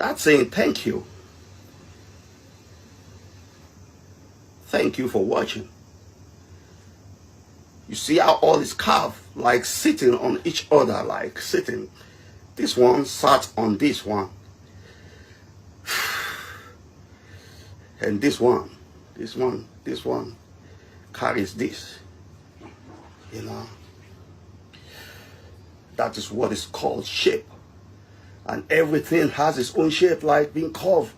That's saying thank you. Thank you for watching. You see how all is carved, like sitting on each other, like sitting. This one sat on this one. And this one carries this. You know. That is what is called shape. And everything has its own shape, like being curved.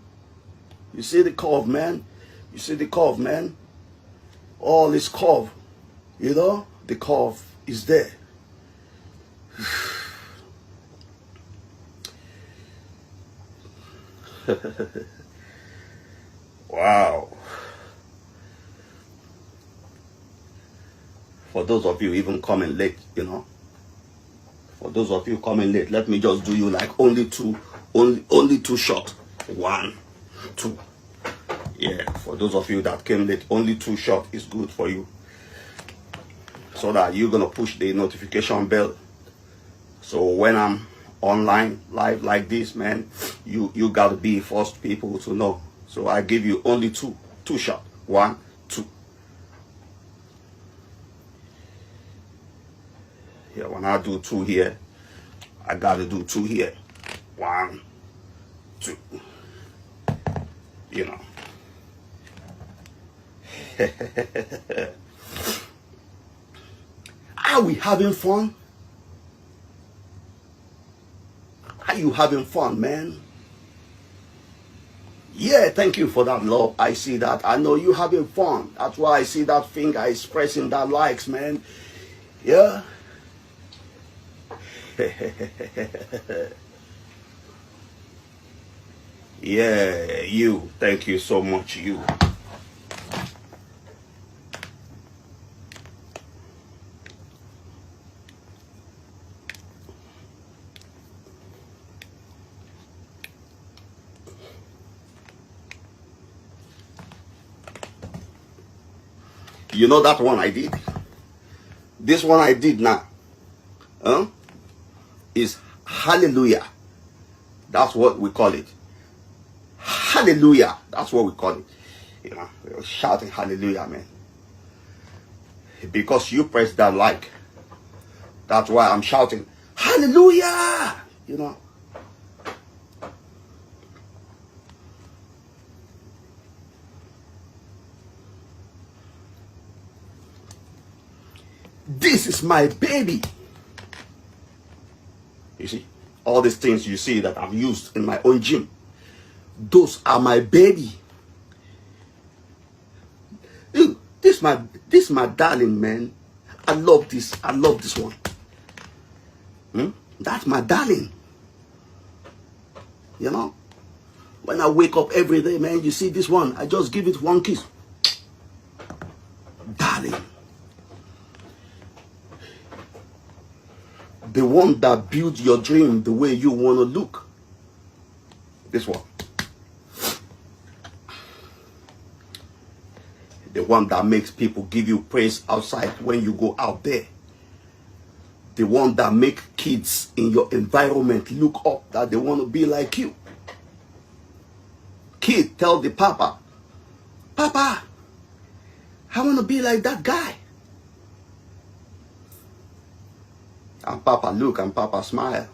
You see the curve, man? You see the curve, man? All is curve. You know? The curve is there. Wow. For those of you even coming late, you know. For those of you coming late, let me just do you like only two shots. 1, 2. Yeah, for those of you that came late, only 2 shots is good for you. So that you're gonna push the notification bell. So when I'm online live like this, man, you gotta be first people to know. So I give you only two shots. 1, 2. Yeah, when I do 2 here, I gotta do 2 here. 1, 2. You know. Are we having fun? Are you having fun, man? Yeah, thank you for that, love. I see that. I know you having fun. That's why I see that finger expressing that likes, man. Yeah. Yeah, you. Thank you so much, you. You know that one I did? This one I did now. Is hallelujah. That's what we call it. Hallelujah. That's what we call it. You know, we're shouting hallelujah, man. Because you press that like. That's why I'm shouting hallelujah. You know. This is my baby. You see, all these things you see that I've used in my own gym, those are my baby. Dude, this my darling, man. I love this. I love this one. That's my darling. You know, when I wake up every day, man, you see this one. I just give it one kiss. Darling. The one that builds your dream the way you want to look. This one. The one that makes people give you praise outside when you go out there. The one that makes kids in your environment look up that they want to be like you. Kid tell the papa, Papa, I want to be like that guy. And Papa look and Papa smile.